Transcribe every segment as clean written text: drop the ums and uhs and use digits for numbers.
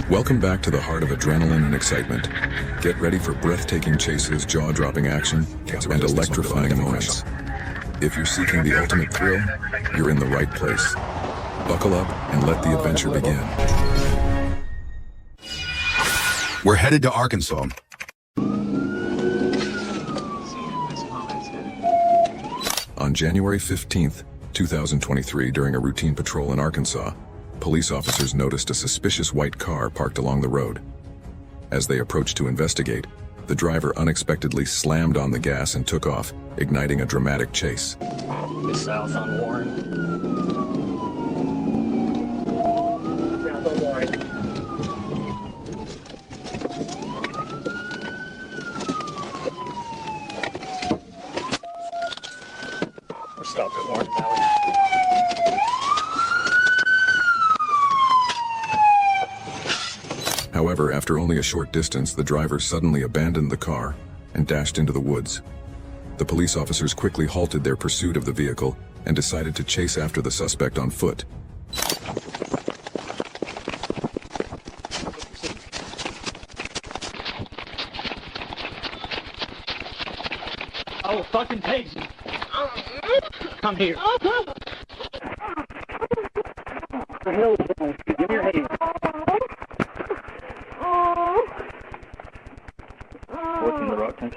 Welcome back to the heart of adrenaline and excitement. Get ready for breathtaking chases, jaw-dropping action, and electrifying moments. If you're seeking the ultimate thrill, you're in the right place. Buckle up and let the adventure begin. We're headed to Arkansas. On January 15th, 2023, during a routine patrol in Arkansas, police officers noticed a suspicious white car parked along the road. As they approached to investigate, the driver unexpectedly slammed on the gas and took off, igniting a dramatic chase. South on Warren. South on Warren. We're stopped at Warren Valley. However, after only a short distance, the driver suddenly abandoned the car and dashed into the woods. The police officers quickly halted their pursuit of the vehicle and decided to chase after the suspect on foot. I will fucking tase you. Come here. The hell is wrong? Give me your hand. What's in the rock tank?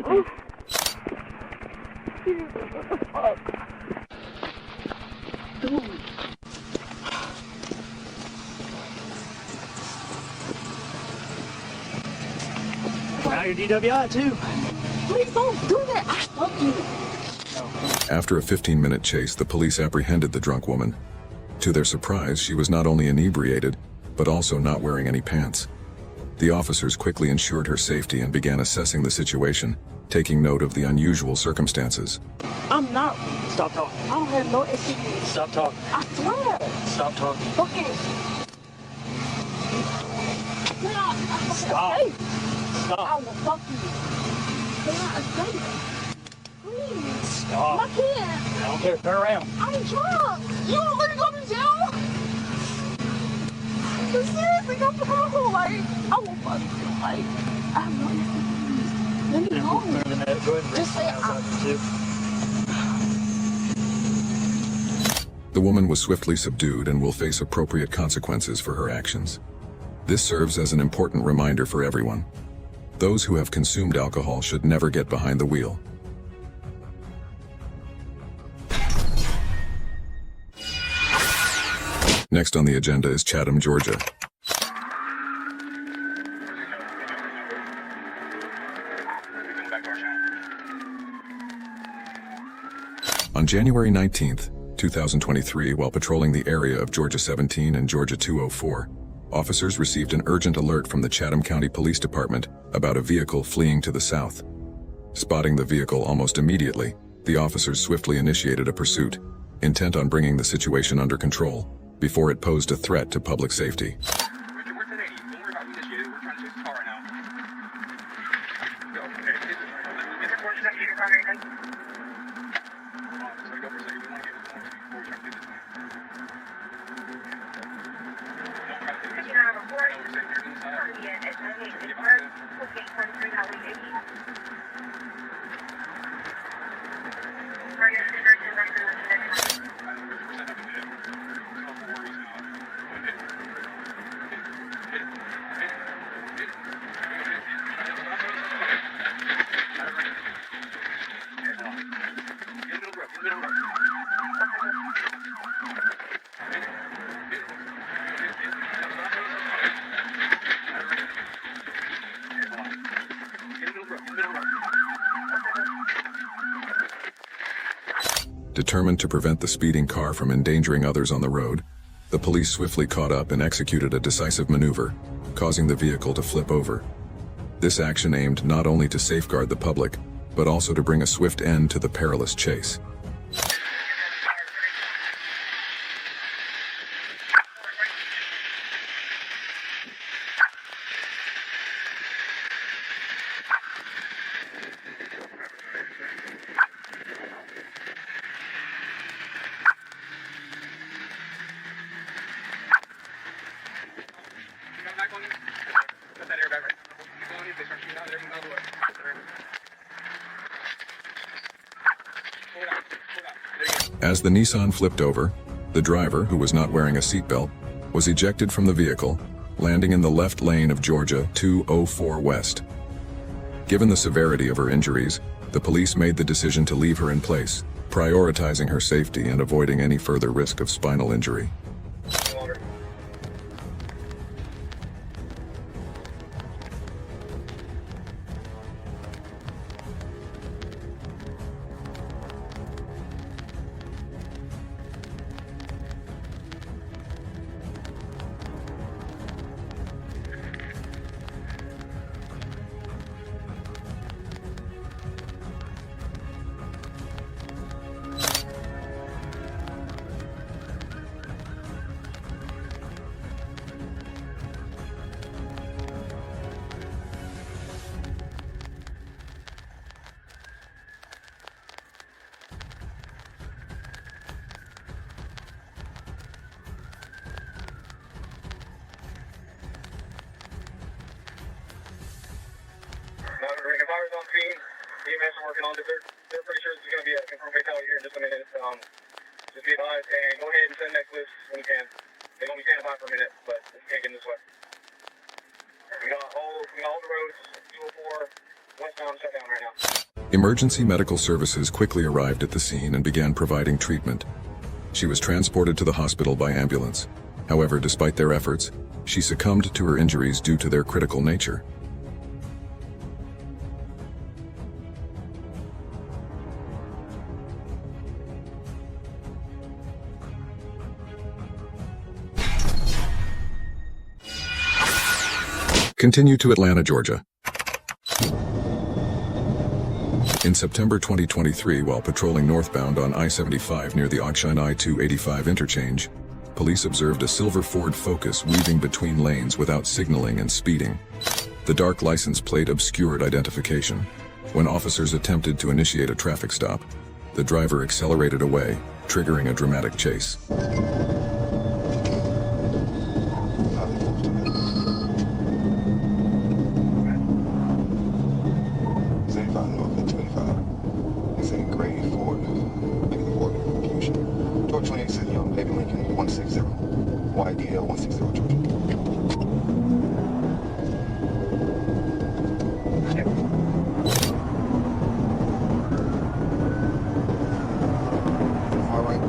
Now you're DWI too. Please don't do that. I love you. After a 15-minute chase, the police apprehended the drunk woman. To their surprise, she was not only inebriated, but also not wearing any pants. The officers quickly ensured her safety and began assessing the situation, taking note of the unusual circumstances. I'm not. Stop talking. I don't have no excuse. Stop talking. I swear. Stop talking. Okay. Stop. Hey, I Stop. will fuck you. Can I escape? Please. Stop. I can't. I don't care. Turn around. I'm drunk. You want me to go to jail? But seriously, I'm drunk. Like, I will fuck you. Like, I have no excuse. Let me Go go. ahead and Just say The woman was swiftly subdued and will face appropriate consequences for her actions. This serves as an important reminder for everyone. Those who have consumed alcohol should never get behind the wheel. Next on the agenda is Chatham, Georgia. On January 19th, 2023, while patrolling the area of Georgia 17 and Georgia 204, officers received an urgent alert from the Chatham County Police Department about a vehicle fleeing to the south. Spotting the vehicle almost immediately, the officers swiftly initiated a pursuit, intent on bringing the situation under control, before it posed a threat to public safety. Determined to prevent the speeding car from endangering others on the road, the police swiftly caught up and executed a decisive maneuver, causing the vehicle to flip over. This action aimed not only to safeguard the public, but also to bring a swift end to the perilous chase. As the Nissan flipped over, the driver, who was not wearing a seatbelt, was ejected from the vehicle, landing in the left lane of Georgia 204 West. Given the severity of her injuries, the police made the decision to leave her in place, prioritizing her safety and avoiding any further risk of spinal injury. If I was on scene, EMS are working on it. They're pretty sure this is going to be a confirmed fatality here in just a minute. Just be advised, and go ahead and send next list when you can. They're going to be standing by for a minute, but we can't get in this way. We got all the roads, 204 westbound shut down right now. Emergency medical services quickly arrived at the scene and began providing treatment. She was transported to the hospital by ambulance. However, despite their efforts, she succumbed to her injuries due to their critical nature. Continue to Atlanta, Georgia. In September 2023, while patrolling northbound on I-75 near the Oxshine I-285 interchange, police observed a silver Ford Focus weaving between lanes without signaling and speeding. The dark license plate obscured identification. When officers attempted to initiate a traffic stop, the driver accelerated away, triggering a dramatic chase. YDL 160 Georgia.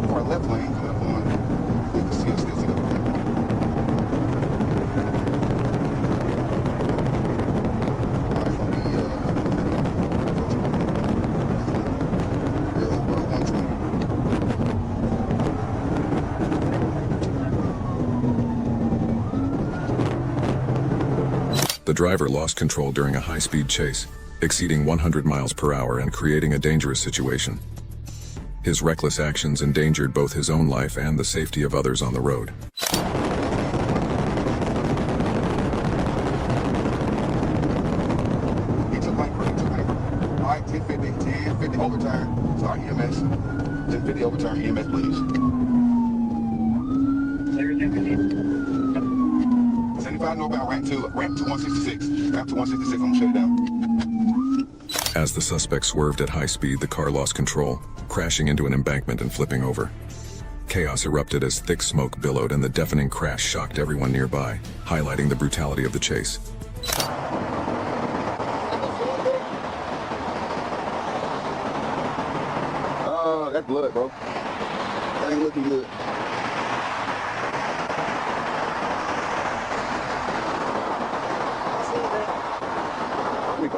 For our left lane coming up on, you can see us still see the The driver lost control during a high-speed chase, exceeding 100 miles per hour and creating a dangerous situation. His reckless actions endangered both his own life and the safety of others on the road. He took my break. All right, 1050 overturn. Start EMS. 1050 overturn EMS, please. 75 northbound, ramp to 166. Ramp to 166, I'm gonna shut it down. As the suspect swerved at high speed, the car lost control, crashing into an embankment and flipping over. Chaos erupted as thick smoke billowed and the deafening crash shocked everyone nearby, highlighting the brutality of the chase. That's blood, bro. That ain't looking good.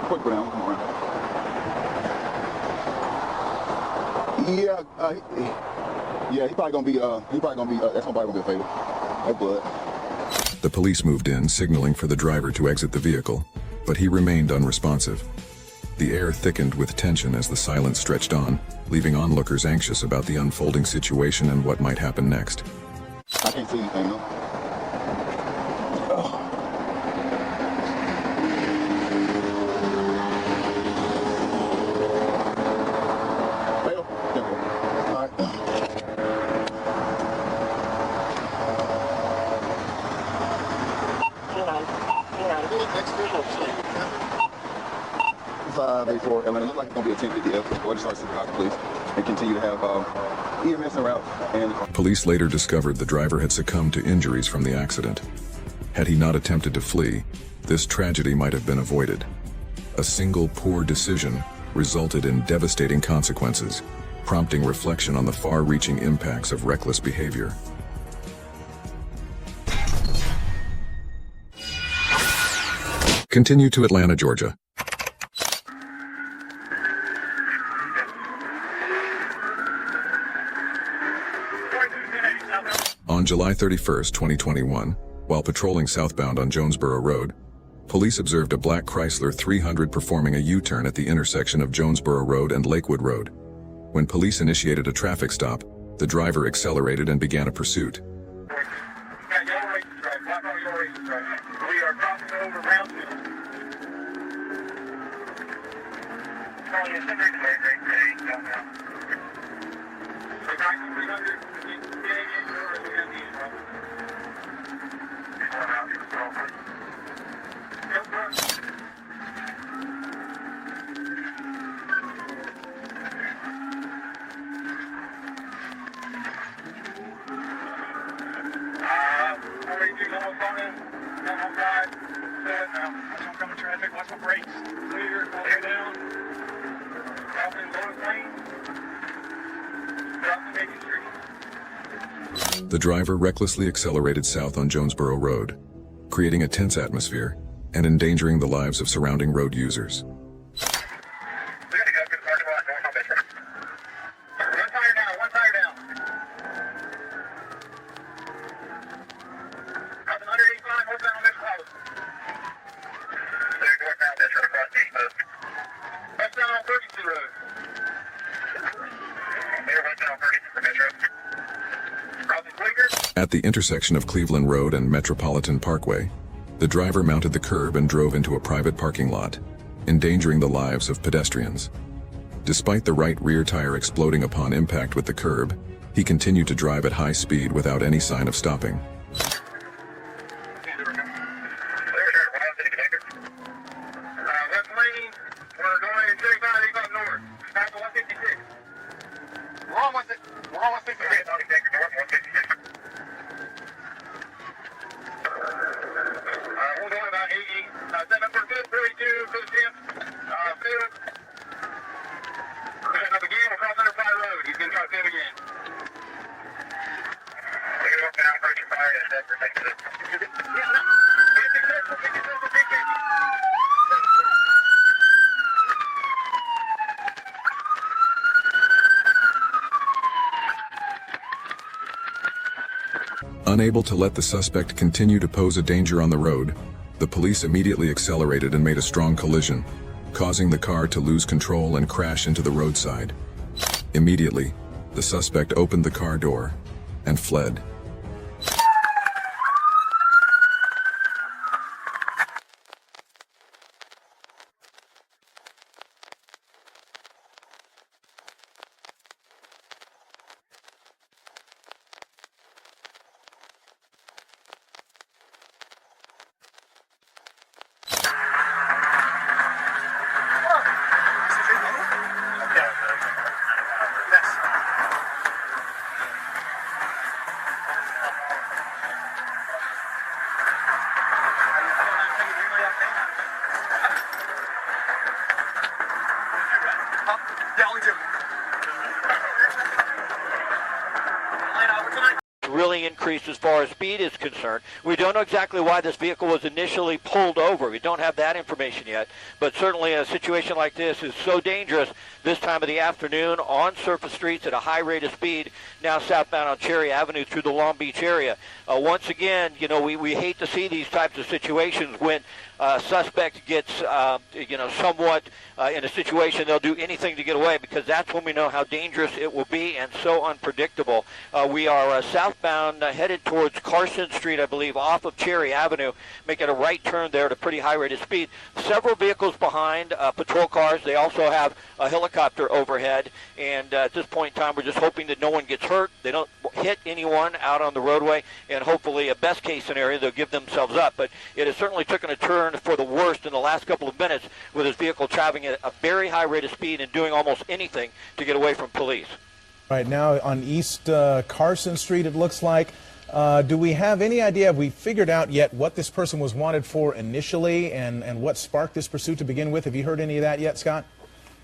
Quick down, come around. Yeah, yeah, he probably gonna be, that's probably gonna be a fatal. That's blood. The police moved in, signaling for the driver to exit the vehicle, but he remained unresponsive. The air thickened with tension as the silence stretched on, leaving onlookers anxious about the unfolding situation and what might happen next. I can't see anything, no. It looks like it's going to be a 1050 F. Go ahead and start sending out, please. And continue to have EMS route. And Police later discovered the driver had succumbed to injuries from the accident. Had he not attempted to flee, this tragedy might have been avoided. A single poor decision resulted in devastating consequences, prompting reflection on the far-reaching impacts of reckless behavior. Continue to Atlanta, Georgia. On July 31, 2021, while patrolling southbound on Jonesboro Road, police observed a black Chrysler 300 performing a U-turn at the intersection of Jonesboro Road and Lakewood Road. When police initiated a traffic stop, the driver accelerated and began a pursuit. We are crossing over round 2. Oncoming traffic, watch my brakes. Clear, all the way down. Dropping Lawrence Lane. Dropping Macon Street. The driver recklessly accelerated south on Jonesboro Road, creating a tense atmosphere and endangering the lives of surrounding road users. At the intersection of Cleveland Road and Metropolitan Parkway, the driver mounted the curb and drove into a private parking lot, endangering the lives of pedestrians. Despite the right rear tire exploding upon impact with the curb, he continued to drive at high speed without any sign of stopping. Unable to let the suspect continue to pose a danger on the road, the police immediately accelerated and made a strong collision, causing the car to lose control and crash into the roadside. Immediately, the suspect opened the car door and fled. Really increased as far as speed is concerned. We don't know exactly why this vehicle was initially pulled over. We don't have that information yet, but certainly a situation like this is so dangerous this time of the afternoon on surface streets at a high rate of speed, now southbound on Cherry Avenue through the Long Beach area. Once again, you know, we hate to see these types of situations when suspect gets, somewhat in a situation they'll do anything to get away, because that's when we know how dangerous it will be and so unpredictable. We are southbound headed towards Carson Street, I believe, off of Cherry Avenue, making a right turn there at a pretty high rate of speed. Several vehicles behind, patrol cars. They also have a helicopter overhead, and at this point in time, we're just hoping that no one gets hurt, they don't hit anyone out on the roadway, and hopefully, a best case scenario, they'll give themselves up. But it has certainly taken a turn for the worst in the last couple of minutes, with his vehicle traveling at a very high rate of speed and doing almost anything to get away from police. Right now on East Carson Street, it looks like. Do we have any idea, have we figured out yet what this person was wanted for initially and what sparked this pursuit to begin with? Have you heard any of that yet, Scott?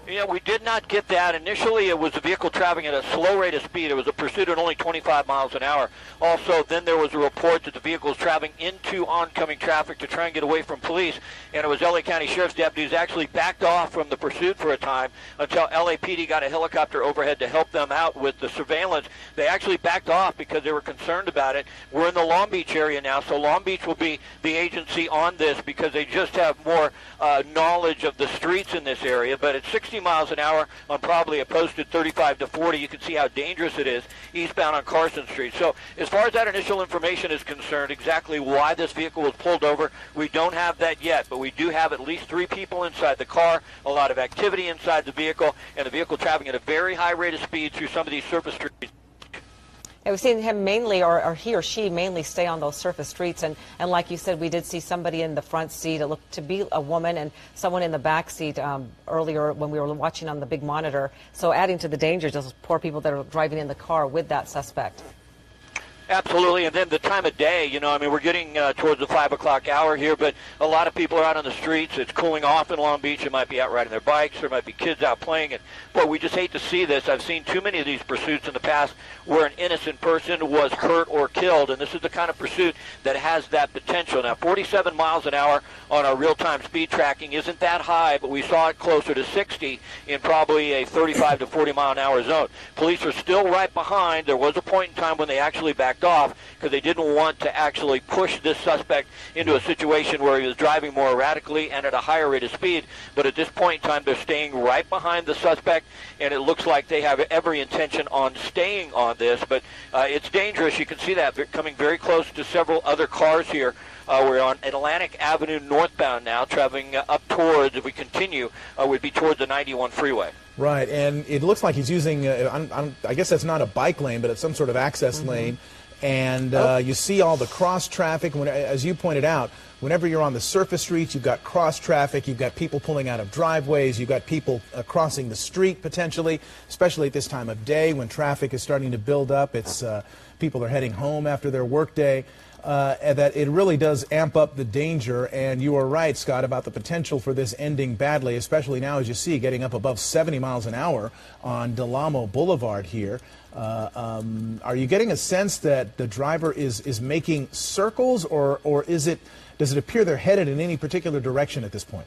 Yeah, we did not get that. Initially, it was a vehicle traveling at a slow rate of speed. It was a pursuit at only 25 miles an hour. Also, then there was a report that the vehicle was traveling into oncoming traffic to try and get away from police, and it was LA County Sheriff's deputies actually backed off from the pursuit for a time until LAPD got a helicopter overhead to help them out with the surveillance. They actually backed off because they were concerned about it. We're in the Long Beach area now, so Long Beach will be the agency on this because they just have more knowledge of the streets in this area, but it's 60 miles an hour on probably a posted 35 to 40. You can see how dangerous it is eastbound on Carson Street. So as far as that initial information is concerned, exactly why this vehicle was pulled over, we don't have that yet, but we do have at least 3 people inside the car, a lot of activity inside the vehicle, and the vehicle traveling at a very high rate of speed through some of these surface streets. And we've seen him mainly, or he or she mainly, stay on those surface streets. And like you said, we did see somebody in the front seat. It looked to be a woman, and someone in the back seat earlier when we were watching on the big monitor. So adding to the dangers, those poor people that are driving in the car with that suspect. Absolutely, and then the time of day, you know, I mean, we're getting towards the 5 o'clock hour here, but a lot of people are out on the streets. It's cooling off in Long Beach. They might be out riding their bikes. There might be kids out playing. And, boy, we just hate to see this. I've seen too many of these pursuits in the past where an innocent person was hurt or killed, and this is the kind of pursuit that has that potential. Now, 47 miles an hour on our real-time speed tracking isn't that high, but we saw it closer to 60 in probably a 35 to 40 mile an hour zone. Police are still right behind. There was a point in time when they actually backed off because they didn't want to actually push this suspect into a situation where he was driving more erratically and at a higher rate of speed. But at this point in time, they're staying right behind the suspect, and it looks like they have every intention on staying on this. But it's dangerous. You can see that coming very close to several other cars here. We're on Atlantic Avenue northbound now, traveling up towards, if we continue, would be towards the 91 freeway. Right, and it looks like he's using, I guess that's not a bike lane, but it's some sort of access lane. And you see all the cross traffic. As you pointed out, whenever you're on the surface streets, you've got cross traffic, you've got people pulling out of driveways, you've got people crossing the street potentially, especially at this time of day when traffic is starting to build up. It's people are heading home after their work day. That it really does amp up the danger, and you are right, Scott, about the potential for this ending badly, especially now, as you see, getting up above 70 miles an hour on Del Amo Boulevard here. Are you getting a sense that the driver is making circles, or does it appear they're headed in any particular direction at this point?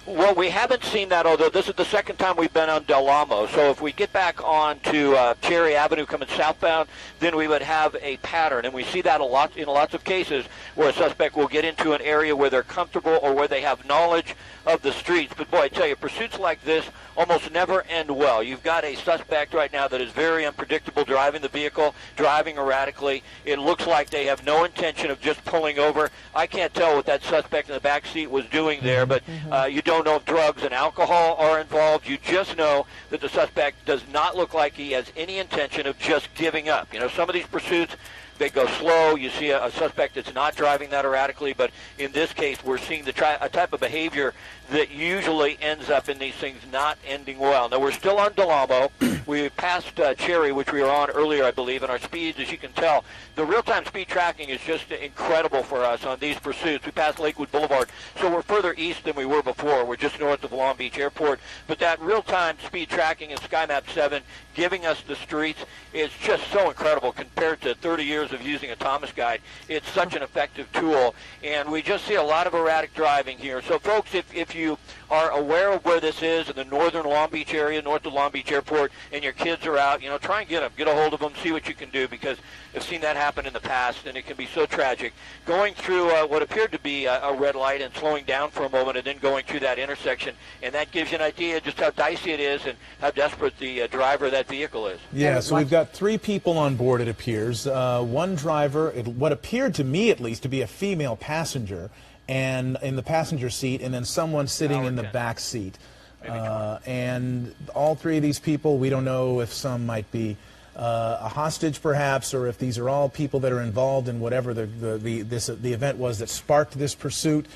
Well, we haven't seen that, although this is the second time we've been on Del Amo. So if we get back on to Cherry Avenue coming southbound, then we would have a pattern. And we see that in lots of cases where a suspect will get into an area where they're comfortable or where they have knowledge of the streets. But, boy, I tell you, pursuits like this almost never end well. You've got a suspect right now that is very unpredictable driving the vehicle, driving erratically. It looks like they have no intention of just pulling over. I can't tell what that suspect in the back seat was doing there, but you don't know if drugs and alcohol are involved. You just know that the suspect does not look like he has any intention of just giving up. You know, some of these pursuits, they go slow. You see a suspect that's not driving that erratically, but in this case, we're seeing a type of behavior that usually ends up in these things not ending well. Now, we're still on Del Amo. We passed Cherry, which we were on earlier, I believe, and our speeds, as you can tell, the real-time speed tracking is just incredible for us on these pursuits. We passed Lakewood Boulevard, so we're further east than we were before. We're just north of Long Beach Airport, but that real-time speed tracking in SkyMap 7 giving us the streets is just so incredible compared to 30 years of using a Thomas guide. It's such an effective tool, and we just see a lot of erratic driving here. So, folks, if you are aware of where this is in the northern Long Beach area, north of Long Beach Airport, and your kids are out, you know, try and get them. Get a hold of them, see what you can do, because I've seen that happen in the past, and it can be so tragic. Going through what appeared to be a red light and slowing down for a moment and then going through that intersection, and that gives you an idea just how dicey it is and how desperate the driver of that vehicle is. Yeah, so we've got 3 people on board, it appears. One driver, what appeared to me at least to be a female passenger, and in the passenger seat, and then someone sitting in the back seat. And all 3 of these people, we don't know if some might be a hostage perhaps, or if these are all people that are involved in whatever the event was that sparked this pursuit.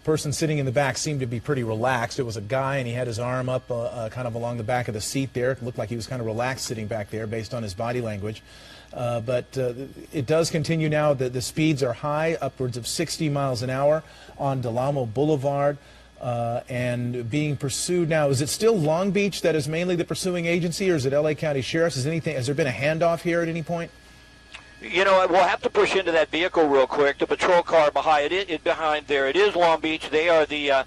person sitting in the back seemed to be pretty relaxed. It was a guy, and he had his arm up kind of along the back of the seat there. It looked like he was kind of relaxed sitting back there based on his body language. But it does continue now. The speeds are high, upwards of 60 miles an hour on Del Amo Boulevard, and being pursued now. Is it still Long Beach that is mainly the pursuing agency, or is it LA County Sheriff's? Has there been a handoff here at any point? You know, we'll have to push into that vehicle real quick. The patrol car behind there, it is Long Beach. They are the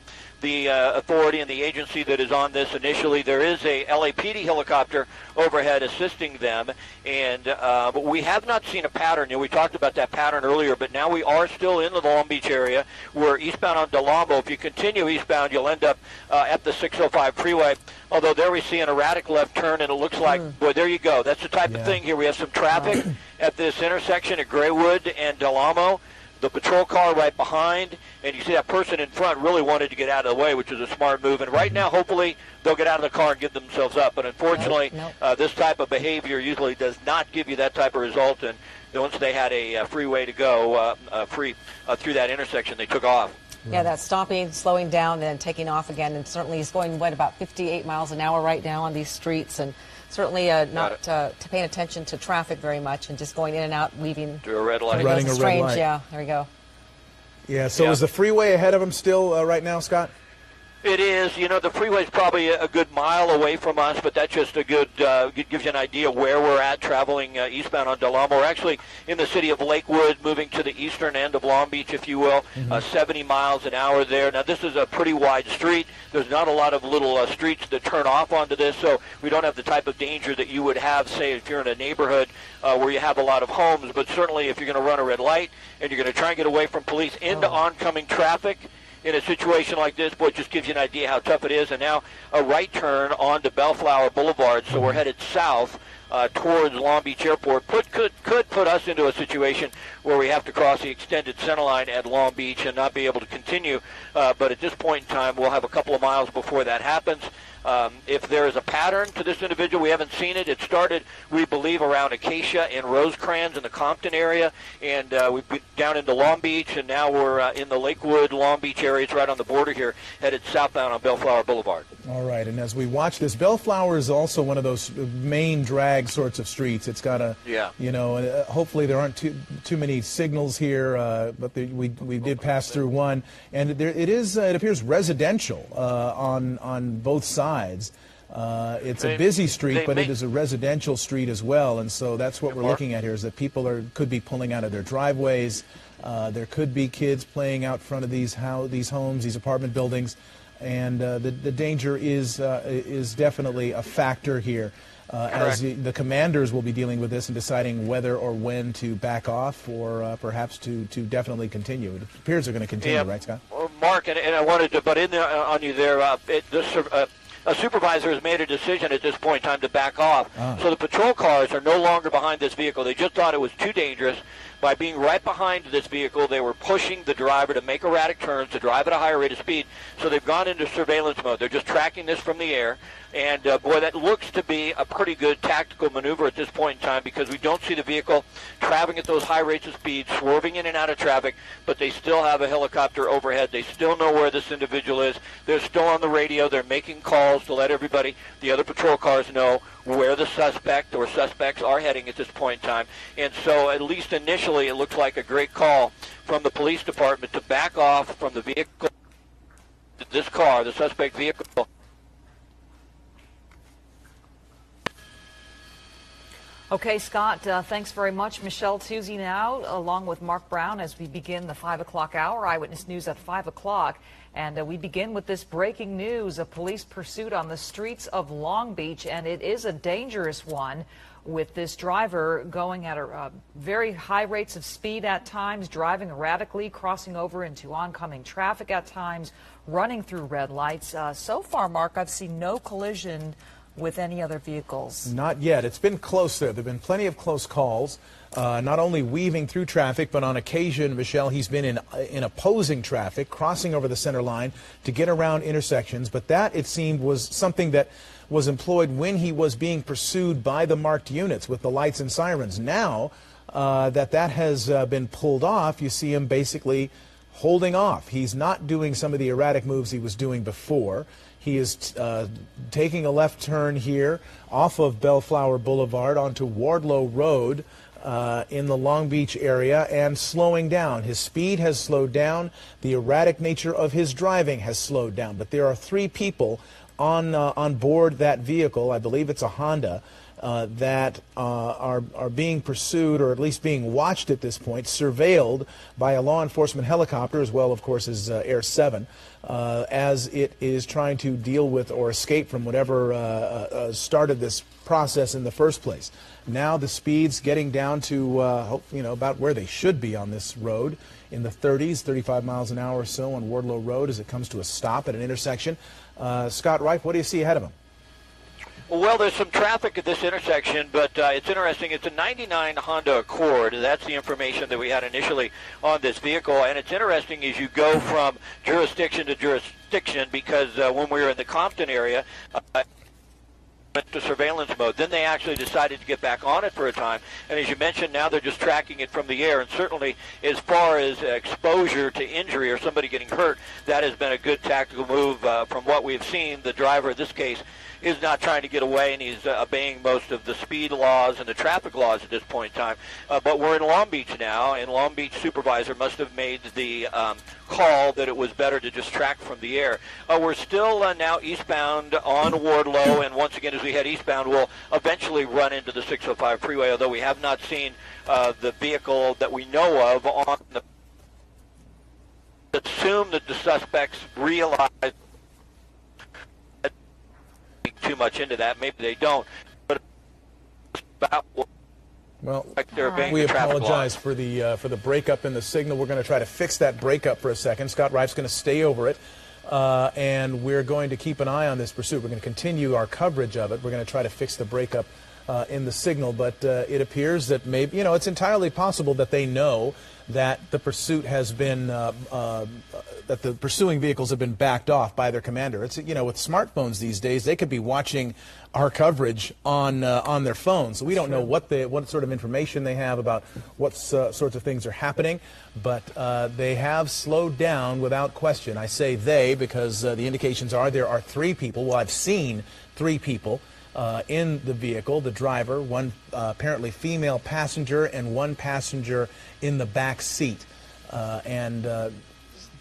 authority and the agency that is on this initially. There is a LAPD helicopter overhead assisting them, and but we have not seen a pattern. You know, we talked about that pattern earlier, but now we are still in the Long Beach area. We're eastbound on Del Amo. If you continue eastbound, you'll end up at the 605 freeway. Although there we see an erratic left turn, and it looks like, boy, there you go. That's the type of thing here. We have some traffic at this intersection at Graywood and Del Amo. The patrol car right behind, and you see that person in front really wanted to get out of the way, which is a smart move. And right now, hopefully, they'll get out of the car and give themselves up. But unfortunately, this type of behavior usually does not give you that type of result. And once they had a freeway to go through that intersection, they took off. Yeah, that's stopping, slowing down, and taking off again. And certainly he's going, about 58 miles an hour right now on these streets. And certainly not paying attention to traffic very much and just going in and out, leaving. To a red light. Running a red light. Yeah, there we go. Yeah, so is the freeway ahead of him still right now, Scott? It is. You know, the freeway's probably a good mile away from us, but that's just a good, gives you an idea where we're at traveling eastbound on Del Amo. We're actually in the city of Lakewood, moving to the eastern end of Long Beach, if you will, 70 miles an hour there. Now, this is a pretty wide street. There's not a lot of little streets that turn off onto this, so we don't have the type of danger that you would have, say, if you're in a neighborhood where you have a lot of homes. But certainly if you're going to run a red light and you're going to try and get away from police into oncoming traffic, in a situation like this, boy, it just gives you an idea how tough it is. And now a right turn onto Bellflower Boulevard, so we're headed south towards Long Beach Airport. Could put us into a situation where we have to cross the extended center line at Long Beach and not be able to continue. But at this point in time, we'll have a couple of miles before that happens. If there is a pattern to this individual, we haven't seen it. It started, we believe, around Acacia and Rosecrans in the Compton area, and we've been down into Long Beach, and now we're in the Lakewood, Long Beach area. It's right on the border here, headed southbound on Bellflower Boulevard. All right, and as we watch this, Bellflower is also one of those main drag sorts of streets. It's got a, you know, hopefully there aren't too many signals here, but we did pass through one, and it appears residential on both sides. It's a busy street, but it is a residential street as well, and so that's what we're looking at here, is that people could be pulling out of their driveways. There could be kids playing out front of these homes, these apartment buildings, and the danger is definitely a factor here. As the commanders will be dealing with this and deciding whether or when to back off or perhaps to definitely continue. It appears they're going to continue, right, Scott? Well, Mark, and I wanted to butt in there on you there. A supervisor has made a decision at this point in time to back off. So the patrol cars are no longer behind this vehicle. They just thought it was too dangerous. By being right behind this vehicle, they were pushing the driver to make erratic turns, to drive at a higher rate of speed. So they've gone into surveillance mode. They're just tracking this from the air. And, boy, that looks to be a pretty good tactical maneuver at this point in time, because we don't see the vehicle traveling at those high rates of speed, swerving in and out of traffic, but they still have a helicopter overhead. They still know where this individual is. They're still on the radio. They're making calls to let everybody, the other patrol cars, know where the suspect or suspects are heading at this point in time. And so at least initially it looks like a great call from the police department to back off from the vehicle, this car, the suspect vehicle. Okay, Scott, thanks very much. Michelle Tuzzi now, along with Mark Brown, as we begin the 5 o'clock hour, Eyewitness News at 5 o'clock. And we begin with this breaking news, a police pursuit on the streets of Long Beach, and it is a dangerous one, with this driver going at very high rates of speed at times, driving erratically, crossing over into oncoming traffic at times, running through red lights. So far, Mark, I've seen no collision with any other vehicles. Not yet. It's been close there. There have been plenty of close calls, not only weaving through traffic, but on occasion, Michelle, he's been in opposing traffic, crossing over the center line to get around intersections. But that, it seemed, was something that was employed when he was being pursued by the marked units with the lights and sirens. Now that has been pulled off, you see him basically holding off. He's not doing some of the erratic moves he was doing before. He is taking a left turn here off of Bellflower Boulevard onto Wardlow Road in the Long Beach area and slowing down. His speed has slowed down. The erratic nature of his driving has slowed down. But there are 3 people on board that vehicle, I believe it's a Honda, that are being pursued, or at least being watched at this point, surveilled by a law enforcement helicopter, as well, of course, as Air 7, as it is trying to deal with or escape from whatever started this process in the first place. Now the speed's getting down to about where they should be on this road, in the 30s, 35 miles an hour or so on Wardlow Road as it comes to a stop at an intersection. Scott Reif, what do you see ahead of him? Well, there's some traffic at this intersection, but it's interesting. It's a 99 Honda Accord. That's the information that we had initially on this vehicle. And it's interesting as you go from jurisdiction to jurisdiction, because when we were in the Compton area, went to surveillance mode. Then they actually decided to get back on it for a time. And as you mentioned, now they're just tracking it from the air. And certainly as far as exposure to injury or somebody getting hurt, that has been a good tactical move from what we've seen. The driver in this case is not trying to get away, and he's obeying most of the speed laws and the traffic laws at this point in time. But we're in Long Beach now, and Long Beach supervisor must have made the call that it was better to just track from the air. We're still now eastbound on Wardlow, and once again as we head eastbound, we'll eventually run into the 605 freeway, although we have not seen the vehicle that we know of on the... Assume that the suspects realize too much into that. Maybe they don't. But about well, like we apologize for the breakup in the signal. We're going to try to fix that breakup for a second. Scott Reif's going to stay over it, and we're going to keep an eye on this pursuit. We're going to continue our coverage of it. We're going to try to fix the breakup in the signal, but it appears that maybe, it's entirely possible that they know that the pursuit has been, that the pursuing vehicles have been backed off by their commander. It's, with smartphones these days, they could be watching our coverage on their phones. So we don't know what sort of information they have about what sorts of things are happening, but they have slowed down without question. I say they because the indications are there are 3 people. Well, I've seen 3 people in the vehicle, the driver, one apparently female passenger, and 1 passenger in the back seat. And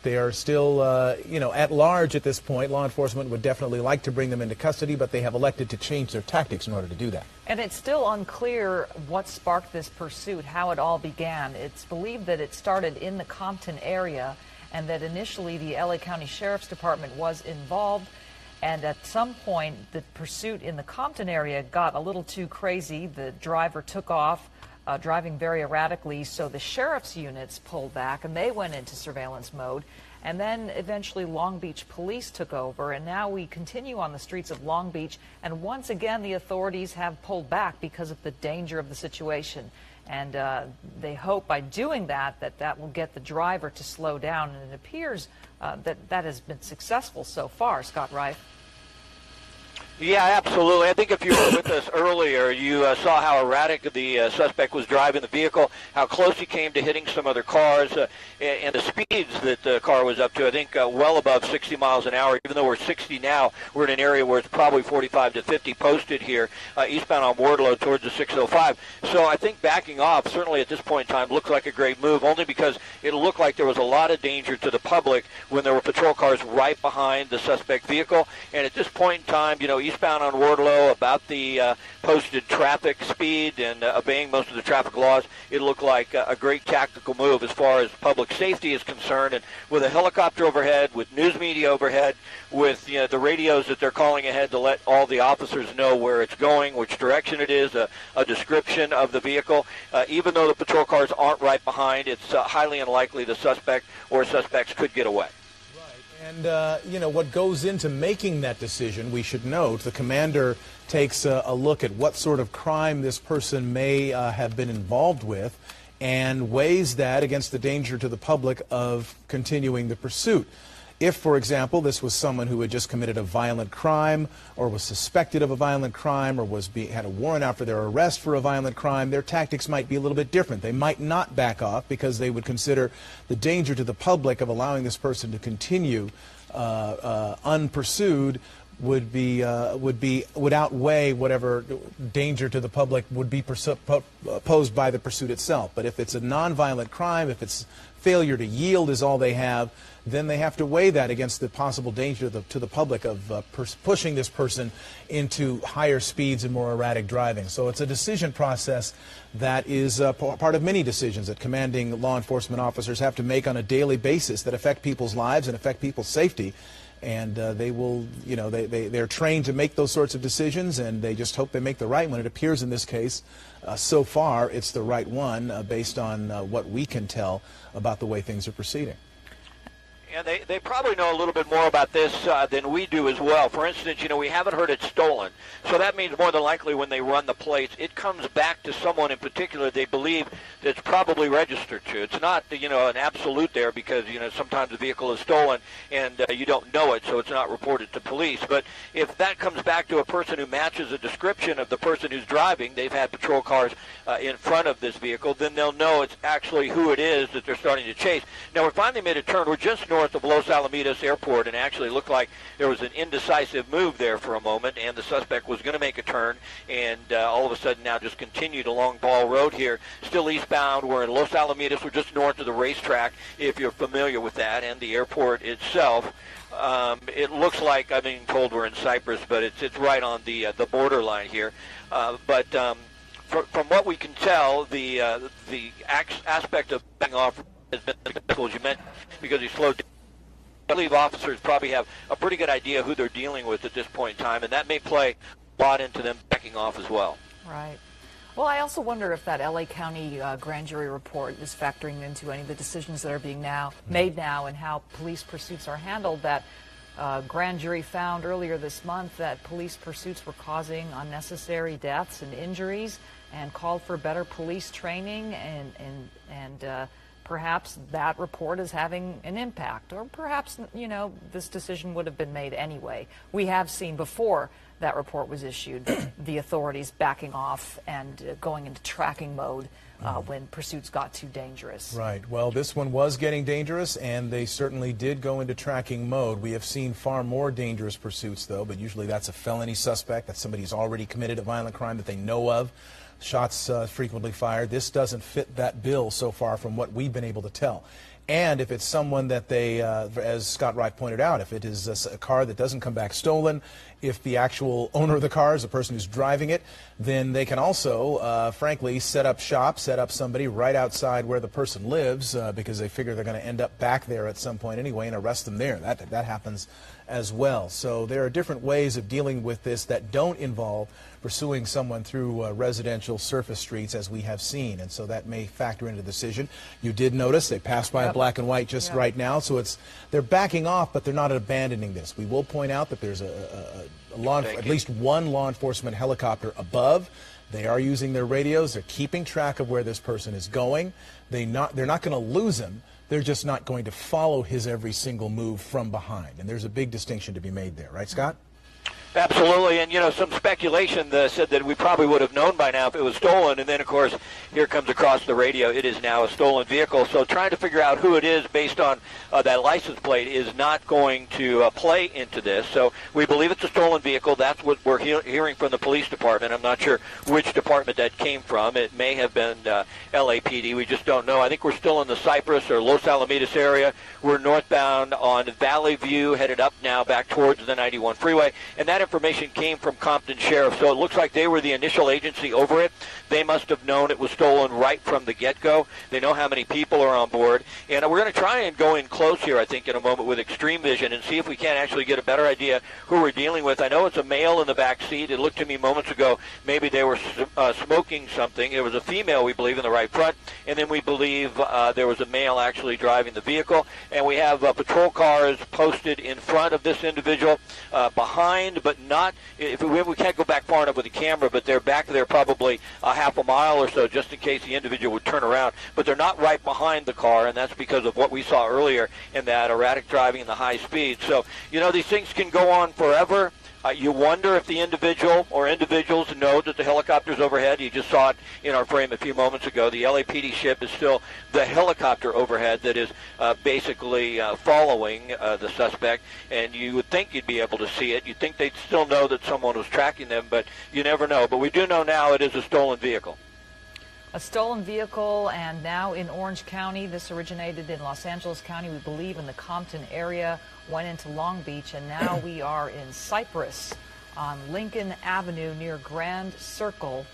they are still, at large at this point. Law enforcement would definitely like to bring them into custody, but they have elected to change their tactics in order to do that. And it's still unclear what sparked this pursuit, how it all began. It's believed that it started in the Compton area, and that initially the LA County Sheriff's Department was involved. And at some point, the pursuit in the Compton area got a little too crazy. The driver took off, driving very erratically, so the sheriff's units pulled back, and they went into surveillance mode. And then eventually Long Beach police took over, and now we continue on the streets of Long Beach. And once again, the authorities have pulled back because of the danger of the situation. And they hope by doing that will get the driver to slow down. And it appears that has been successful so far, Scott Reif. Yeah, absolutely. I think if you were with us earlier, you saw how erratic the suspect was driving the vehicle, how close he came to hitting some other cars, and the speeds that the car was up to, I think well above 60 miles an hour. Even though we're 60 now, we're in an area where it's probably 45 to 50 posted here, eastbound on Wardlow towards the 605. So I think backing off, certainly at this point in time, looked like a great move, only because it looked like there was a lot of danger to the public when there were patrol cars right behind the suspect vehicle. And at this point in time, eastbound on Wardlow, about the posted traffic speed and obeying most of the traffic laws, it looked like a great tactical move as far as public safety is concerned. And with a helicopter overhead, with news media overhead, with the radios that they're calling ahead to let all the officers know where it's going, which direction it is, a description of the vehicle, even though the patrol cars aren't right behind, it's highly unlikely the suspect or suspects could get away. And, what goes into making that decision, we should note, the commander takes a look at what sort of crime this person may have been involved with and weighs that against the danger to the public of continuing the pursuit. If, for example, this was someone who had just committed a violent crime or was suspected of a violent crime or had a warrant out for their arrest for a violent crime, their tactics might be a little bit different. They might not back off because they would consider the danger to the public of allowing this person to continue unpursued would outweigh whatever danger to the public would be posed by the pursuit itself. But if it's a nonviolent crime, if it's failure to yield is all they have, then they have to weigh that against the possible danger to the public of pushing this person into higher speeds and more erratic driving. So it's a decision process that is part of many decisions that commanding law enforcement officers have to make on a daily basis that affect people's lives and affect people's safety. And they will, you know, they're trained to make those sorts of decisions, and they just hope they make the right one. It appears in this case, so far, it's the right one based on what we can tell about the way things are proceeding. And they probably know a little bit more about this than we do as well. For instance, you know, we haven't heard it's stolen. So that means more than likely when they run the plates, it comes back to someone in particular they believe that's probably registered to. It's not, you know, an absolute there because, you know, sometimes the vehicle is stolen and you don't know it, so it's not reported to police. But if that comes back to a person who matches a description of the person who's driving, they've had patrol cars in front of this vehicle, then they'll know it's actually who it is that they're starting to chase. Now, we finally made a turn. We're just north of Los Alamitos Airport, and actually looked like there was an indecisive move there for a moment, and the suspect was going to make a turn, and all of a sudden now just continued along Ball Road here, still eastbound. We're in Los Alamitos. We're just north of the racetrack, if you're familiar with that, and the airport itself. It looks like, I'm being told we're in Cyprus, but it's right on the borderline here. From what we can tell, the aspect of backing off has been successful, as you mentioned, because he slowed down. I believe officers probably have a pretty good idea who they're dealing with at this point in time, and that may play a lot into them backing off as well. Right. Well, I also wonder if that L.A. County grand jury report is factoring into any of the decisions that are being made now and how police pursuits are handled. That grand jury found earlier this month that police pursuits were causing unnecessary deaths and injuries and called for better police training, and perhaps that report is having an impact, or perhaps, you know, this decision would have been made anyway. We have seen before that report was issued, the authorities backing off and going into tracking mode when pursuits got too dangerous. Right. Well, this one was getting dangerous, and they certainly did go into tracking mode. We have seen far more dangerous pursuits, though, but usually that's a felony suspect. That's somebody who's already committed a violent crime that they know of. Shots frequently fired. This doesn't fit that bill so far from what we've been able to tell. And if it's someone that they, as Scott Wright pointed out, if it is a car that doesn't come back stolen, if the actual owner of the car is the person who's driving it, then they can also, frankly, set up shop, set up somebody right outside where the person lives because they figure they're going to end up back there at some point anyway and arrest them there. That happens as well. So there are different ways of dealing with this that don't involve pursuing someone through residential surface streets, as we have seen, and so that may factor into the decision. You did notice they passed by a black and white just right now, so they're backing off, but they're not abandoning this. We will point out that there's at least one law enforcement helicopter above. They are using their radios. They're keeping track of where this person is going. They're not going to lose him. They're just not going to follow his every single move from behind, and there's a big distinction to be made there, right, Scott? Absolutely, and you know, some speculation said that we probably would have known by now if it was stolen, and then of course here comes across the radio, it is now a stolen vehicle. So trying to figure out who it is based on that license plate is not going to play into this. So we believe it's a stolen vehicle. That's what we're hearing from the police department. I'm not sure which department that came from. It may have been LAPD. We just don't know. I think we're still in the Cypress or Los Alamitos area. We're northbound on Valley View, headed up now back towards the 91 freeway, and that information came from Compton Sheriff, so it looks like they were the initial agency over it. They must have known it was stolen right from the get-go. They know how many people are on board, and we're going to try and go in close here, I think, in a moment with extreme vision and see if we can actually get a better idea who we're dealing with. I know it's a male in the back seat. It looked to me moments ago maybe they were smoking something. It was a female, we believe, in the right front, and then we believe there was a male actually driving the vehicle, and we have patrol cars posted in front of this individual, behind, but not, if we can't go back far enough with the camera, but they're back there probably a half a mile or so just in case the individual would turn around. But they're not right behind the car, and that's because of what we saw earlier in that erratic driving and the high speed. So, you know, these things can go on forever. You wonder if the individual or individuals know that the helicopter's overhead. You just saw it in our frame a few moments ago. The LAPD ship is still the helicopter overhead that is basically following the suspect, and you would think you'd be able to see it. You'd think they'd still know that someone was tracking them, but you never know. But we do know now it is a stolen vehicle. A stolen vehicle, and now in Orange County. This originated in Los Angeles County, we believe, in the Compton area, went into Long Beach, and now we are in Cypress on Lincoln Avenue near Grand Circle.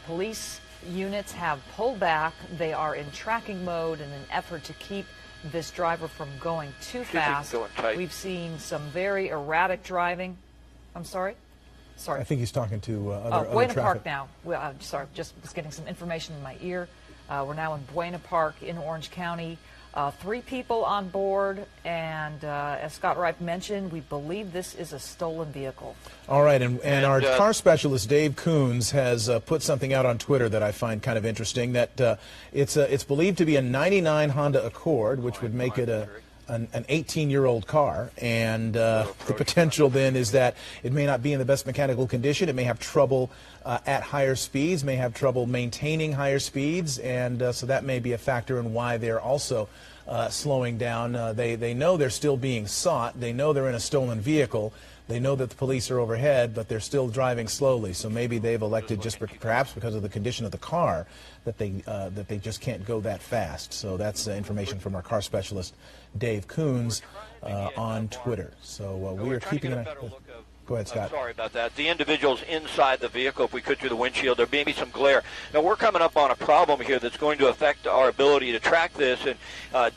Police units have pulled back. They are in tracking mode in an effort to keep this driver from going too fast. We've seen some very erratic driving. I'm sorry? Sorry. I think he's talking to other Buena traffic. Park now. Well, sorry, just was getting some information in my ear. We're now in Buena Park in Orange County. 3 people on board, and as Scott Wright mentioned, we believe this is a stolen vehicle. All right, and our car specialist, Dave Coons, has put something out on Twitter that I find kind of interesting, that it's believed to be a 99 Honda Accord, which would make it an 18-year-old car, and the potential then is that it may not be in the best mechanical condition. It may have trouble at higher speeds, may have trouble maintaining higher speeds, and so that may be a factor in why they're also slowing down. They know they're still being sought. They know they're in a stolen vehicle. They know that the police are overhead, but they're still driving slowly. So maybe they've elected, just perhaps because of the condition of the car, that they just can't go that fast. So that's information from our car specialist, Dave Coons, on Twitter. So we are keeping an eye. Go ahead, Scott. Sorry about that. The individuals inside the vehicle, if we could, through the windshield, there may be some glare. Now, we're coming up on a problem here that's going to affect our ability to track this. And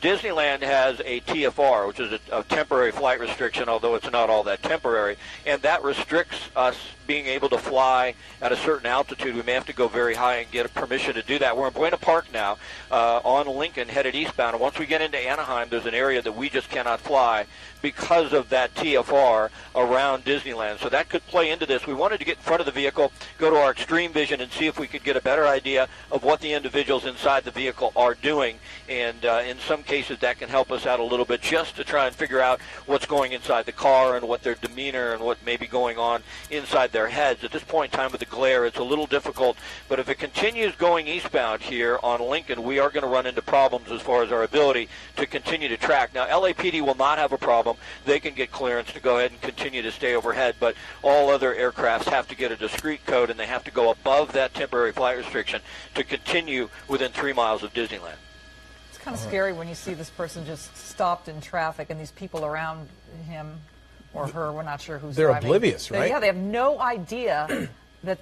Disneyland has a TFR, which is a temporary flight restriction, although it's not all that temporary. And that restricts us being able to fly at a certain altitude. We may have to go very high and get permission to do that. We're in Buena Park now on Lincoln, headed eastbound. And once we get into Anaheim, there's an area that we just cannot fly because of that TFR around Disneyland. So that could play into this. We wanted to get in front of the vehicle, go to our extreme vision, and see if we could get a better idea of what the individuals inside the vehicle are doing. And in some cases, that can help us out a little bit, just to try and figure out what's going inside the car and what their demeanor and what may be going on inside their heads. At this point in time with the glare, it's a little difficult, but if it continues going eastbound here on Lincoln, we are going to run into problems as far as our ability to continue to track. Now, LAPD will not have a problem. They can get clearance to go ahead and continue to stay overhead, but all other aircrafts have to get a discrete code, and they have to go above that temporary flight restriction to continue within 3 miles of Disneyland. It's kind of scary when you see this person just stopped in traffic and these people around him or her, we're not sure who's They're driving. oblivious, right? Yeah, they have no idea that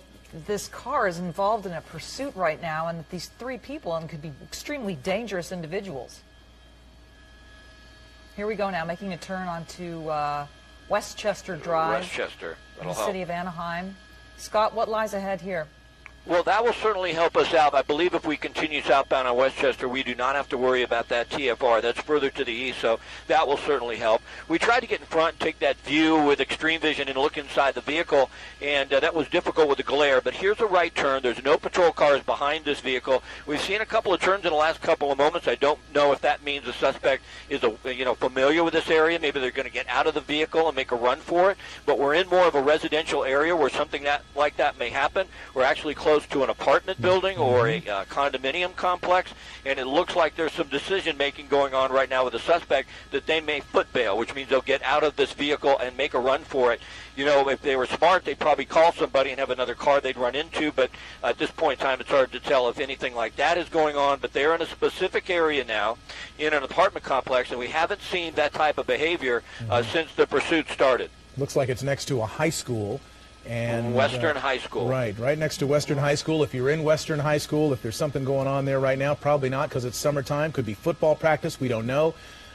this car is involved in a pursuit right now, and that these 3 people could be extremely dangerous individuals. Here we go now, making a turn onto Westchester Drive Westchester. in the city of Anaheim. Scott, what lies ahead here? Well, that will certainly help us out. I believe if we continue southbound on Westchester, we do not have to worry about that TFR. That's further to the east, so that will certainly help. We tried to get in front and take that view with extreme vision and look inside the vehicle, and that was difficult with the glare. But here's a right turn. There's no patrol cars behind this vehicle. We've seen a couple of turns in the last couple of moments. I don't know if that means the suspect is familiar with this area. Maybe they're going to get out of the vehicle and make a run for it. But we're in more of a residential area where something like that may happen. We're actually close to an apartment building or a condominium complex, and it looks like there's some decision-making going on right now with the suspect that they may foot bail, which means they'll get out of this vehicle and make a run for it. You know, if they were smart, they'd probably call somebody and have another car they'd run into, but at this point in time, it's hard to tell if anything like that is going on. But they're in a specific area now, in an apartment complex, and we haven't seen that type of behavior since the pursuit started. Looks like it's next to a high school. And Western High School. Right next to Western High School. If you're in Western High School, if there's something going on there right now, probably not, because it's summertime. Could be football practice. We don't know.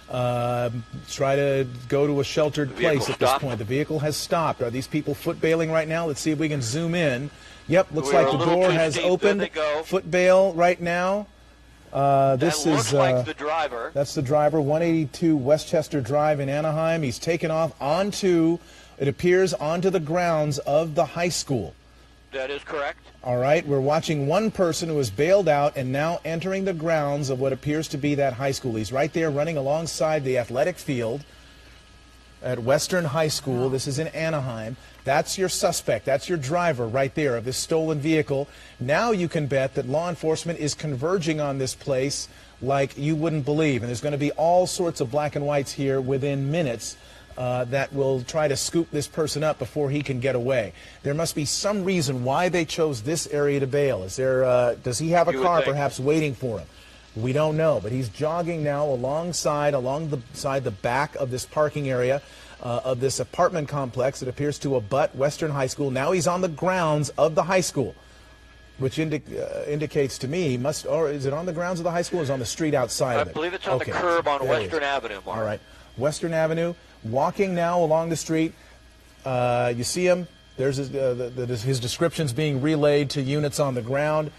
Try to go to a sheltered place at this point. The vehicle has stopped. Are these people foot bailing right now? Let's see if we can zoom in. Yep, looks like the door has opened. Foot bail right now. This is like the driver. That's the driver, 182 Westchester Drive in Anaheim. He's taken off onto It appears onto the grounds of the high school. That is correct. All right, we're watching one person who is bailed out and now entering the grounds of what appears to be that high school. He's right there running alongside the athletic field at Western High School. This is in Anaheim. That's your suspect. That's your driver right there of this stolen vehicle. Now you can bet that law enforcement is converging on this place like you wouldn't believe. And there's going to be all sorts of black and whites here within minutes that will try to scoop this person up before he can get away. There must be some reason why they chose this area to bail. Is there? Does he have a car perhaps waiting for him? We don't know, but he's jogging now along the back of this parking area of this apartment complex that appears to abut Western High School. Now he's on the grounds of the high school, which indicates to me, or is it on the grounds of the high school or is it on the street outside of it? I believe it's on the curb on Western Avenue, Mark. All right, Western Avenue, walking now along the street. You see him. There's his description's being relayed to units on the ground.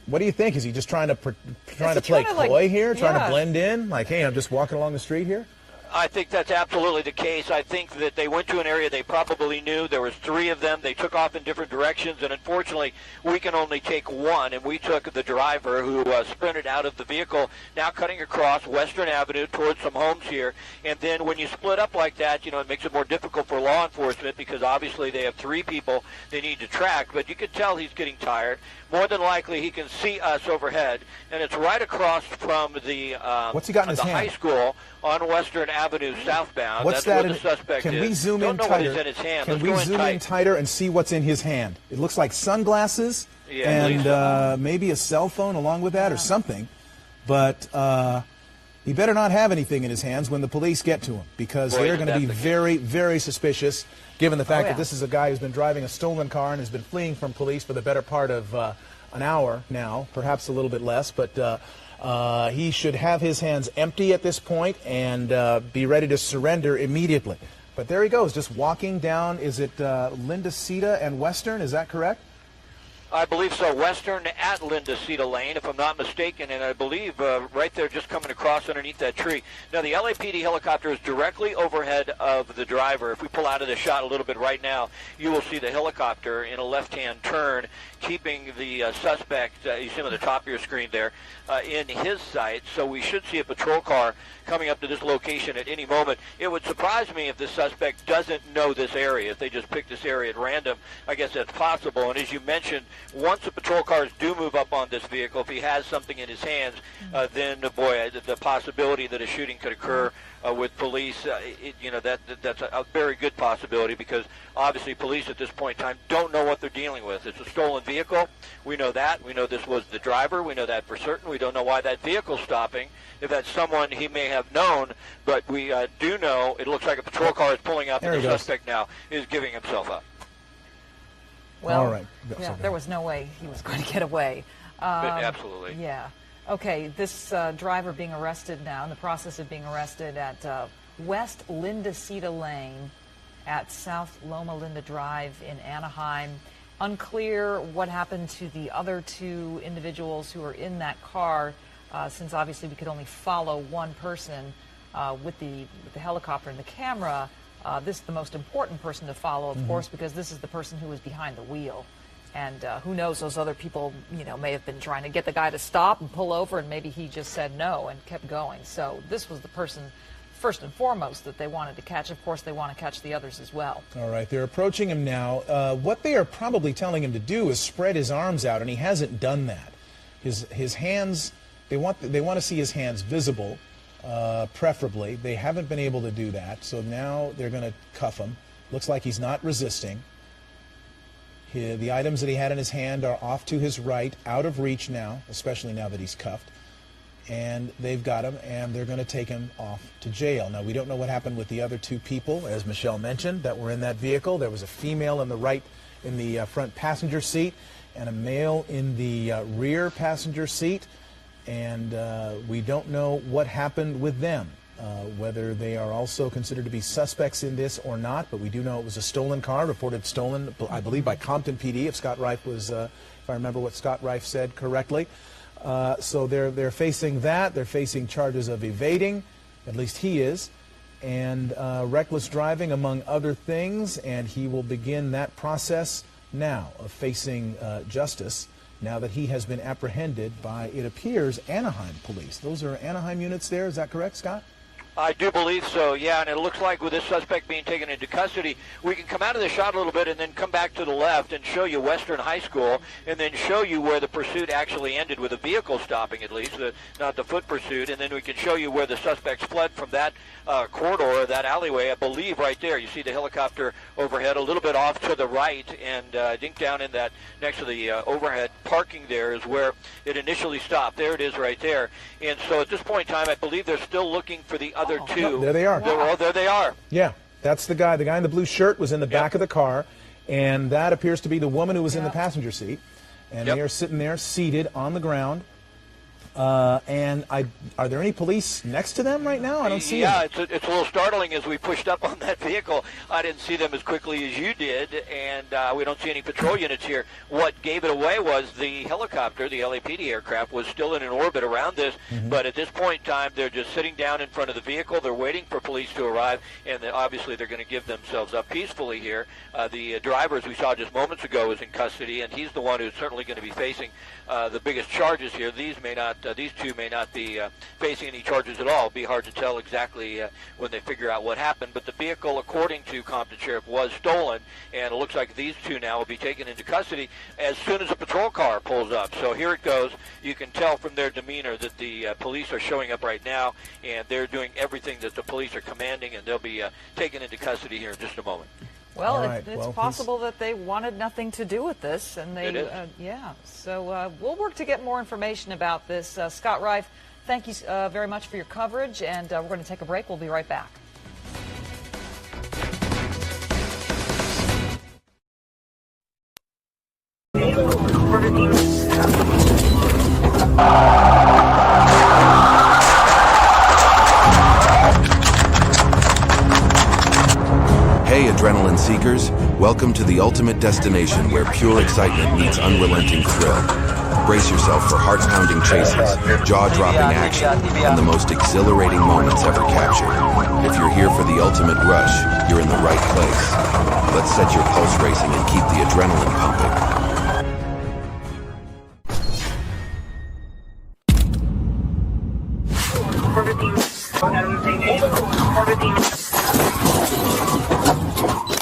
What do you think? Is he just trying to play coy here, trying to blend in? Like, hey, I'm just walking along the street here? I think that's absolutely the case. I think that they went to an area they probably knew. There was 3 of them. They took off in different directions, and unfortunately, we can only take one, and we took the driver who sprinted out of the vehicle, now cutting across Western Avenue towards some homes here. And then when you split up like that, you know, it makes it more difficult for law enforcement because obviously they have 3 people they need to track, but you can tell he's getting tired. More than likely, he can see us overhead, and it's right across from the What's he got in his hand? high school on Western Avenue southbound. What's That's that? where the suspect can is. we zoom Don't in know tighter? what is in his hand. Can Let's we go zoom in tight. tighter and see what's in his hand? It looks like sunglasses and maybe a cell phone along with that or something. But he better not have anything in his hands when the police get to him because they're going to be very, very suspicious given the fact that this is a guy who's been driving a stolen car and has been fleeing from police for the better part of an hour now, perhaps a little bit less, but he should have his hands empty at this point and be ready to surrender immediately. But there he goes, just walking down. Is it Lindesita and Western? Is that correct? I believe so. Western at Lindesita Lane, if I'm not mistaken, and I believe right there just coming across underneath that tree. Now, the LAPD helicopter is directly overhead of the driver. If we pull out of the shot a little bit right now, you will see the helicopter in a left-hand turn, keeping the suspect, you see him at the top of your screen there, in his sight. So we should see a patrol car coming up to this location at any moment. It would surprise me if the suspect doesn't know this area, if they just pick this area at random. I guess that's possible. And as you mentioned, once the patrol cars do move up on this vehicle, if he has something in his hands, then, boy, the possibility that a shooting could occur with police, that's a very good possibility because obviously police at this point in time don't know what they're dealing with. It's a stolen vehicle. We know that. We know this was the driver. We know that for certain. We don't know why that vehicle's stopping. If that's someone he may have known, but we do know it looks like a patrol car is pulling up and the suspect now is giving himself up. Well, all right. Yeah, there was no way he was going to get away. Absolutely. Yeah. Okay, this driver being arrested now, in the process of being arrested at West Lindesita Lane at South Loma Linda Drive in Anaheim. Unclear what happened to the other 2 individuals who were in that car, since obviously we could only follow one person with the helicopter and the camera. This is the most important person to follow, of course, because this is the person who was behind the wheel. And who knows, those other people, may have been trying to get the guy to stop and pull over, and maybe he just said no and kept going. So this was the person, first and foremost, that they wanted to catch. Of course, they want to catch the others as well. All right, they're approaching him now. What they are probably telling him to do is spread his arms out, and he hasn't done that. His hands, they want to see his hands visible, preferably. They haven't been able to do that, so now they're going to cuff him. Looks like he's not resisting. The items that he had in his hand are off to his right, out of reach now, especially now that he's cuffed. And they've got him, and they're going to take him off to jail. Now, we don't know what happened with the other 2 people, as Michelle mentioned, that were in that vehicle. There was a female in the front passenger seat, and a male in the rear passenger seat. And we don't know what happened with them. Whether they are also considered to be suspects in this or not, but we do know it was a stolen car, reported stolen, I believe, by Compton PD, if Scott Reif was, if I remember what Scott Reif said correctly. So they're facing that. They're facing charges of evading, at least he is, and reckless driving, among other things, and he will begin that process now of facing justice now that he has been apprehended by, it appears, Anaheim police. Those are Anaheim units there, is that correct, Scott? I do believe so, yeah, and it looks like with this suspect being taken into custody, we can come out of the shot a little bit and then come back to the left and show you Western High School and then show you where the pursuit actually ended with a vehicle stopping, at least, not the foot pursuit, and then we can show you where the suspects fled from that corridor, that alleyway, I believe right there. You see the helicopter overhead a little bit off to the right, and I think down in that, next to the overhead parking there is where it initially stopped. There it is right there. And so at this point in time, I believe they're still looking for the other two. No, there they are. There they are. Yeah, that's the guy. The guy in the blue shirt was in the back of the car, and that appears to be the woman who was in the passenger seat. And they are sitting there, seated on the ground. Are there any police next to them right now? I don't see them. Yeah, it's a little startling as we pushed up on that vehicle. I didn't see them as quickly as you did, and we don't see any patrol units here. What gave it away was the helicopter, the LAPD aircraft, was still in an orbit around this, but at this point in time, they're just sitting down in front of the vehicle. They're waiting for police to arrive, and obviously they're going to give themselves up peacefully here. The driver, as we saw just moments ago, is in custody, and he's the one who's certainly going to be facing the biggest charges here. These two may not be facing any charges at all. It'll be hard to tell exactly when they figure out what happened, but the vehicle, according to Compton Sheriff, was stolen, and it looks like these two now will be taken into custody as soon as a patrol car pulls up. So here it goes. You can tell from their demeanor that the police are showing up right now, and they're doing everything that the police are commanding, and they'll be taken into custody here in just a moment. Well, it's possible that they wanted nothing to do with this, and they, yeah. So we'll work to get more information about this. Scott Reif, thank you very much for your coverage, and we're going to take a break. We'll be right back. Hey, adrenaline seekers. Welcome to the ultimate destination where pure excitement meets unrelenting thrill. Brace yourself for heart-pounding chases, jaw-dropping action, and the most exhilarating moments ever captured. If you're here for the ultimate rush, you're in the right place. Let's set your pulse racing and keep the adrenaline pumping.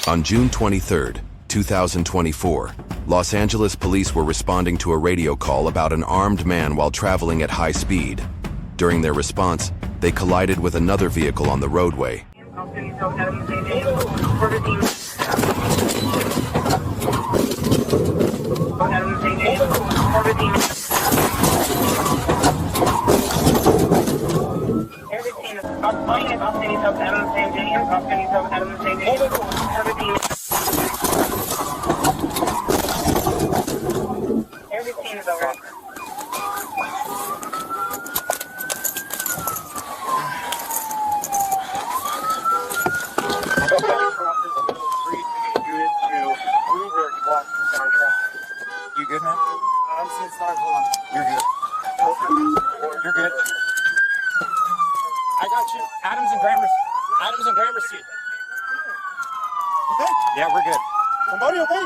On June 23, 2024, Los Angeles police were responding to a radio call about an armed man while traveling at high speed. During their response, they collided with another vehicle on the roadway. Everything is over. You good, man? I'm seeing stars. Hold on. You're good. You're good. I got you. Adams and Gramercy. Okay? Yeah, we're good. Somebody okay?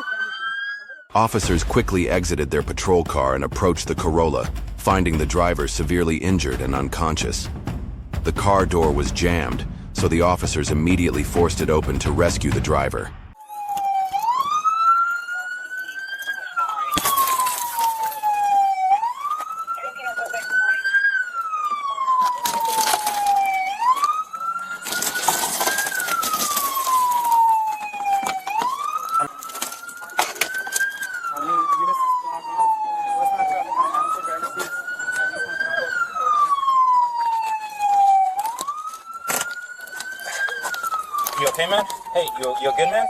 Officers quickly exited their patrol car and approached the Corolla, finding the driver severely injured and unconscious. The car door was jammed, so the officers immediately forced it open to rescue the driver. You okay, man? Hey, you good, man?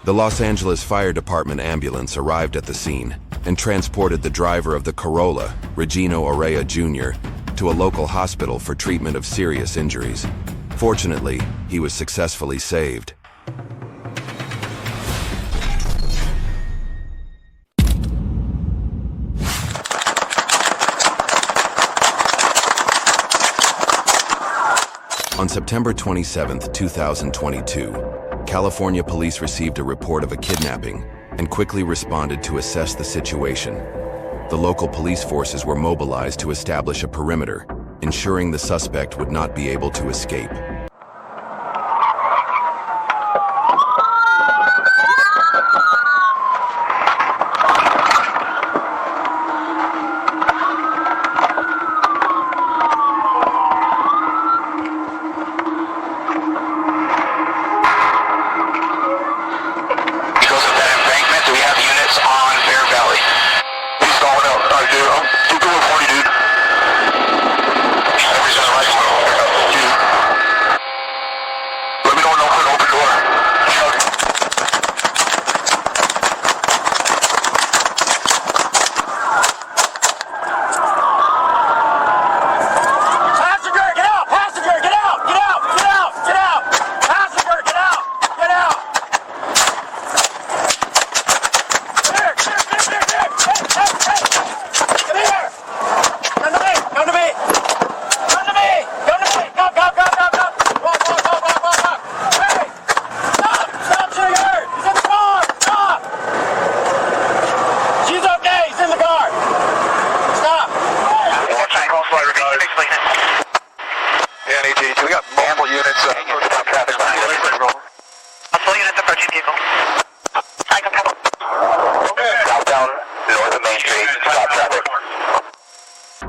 The Los Angeles Fire Department ambulance arrived at the scene and transported the driver of the Corolla, Regino Orea Jr., to a local hospital for treatment of serious injuries. Fortunately, he was successfully saved. On September 27, 2022, California police received a report of a kidnapping and quickly responded to assess the situation. The local police forces were mobilized to establish a perimeter, ensuring the suspect would not be able to escape.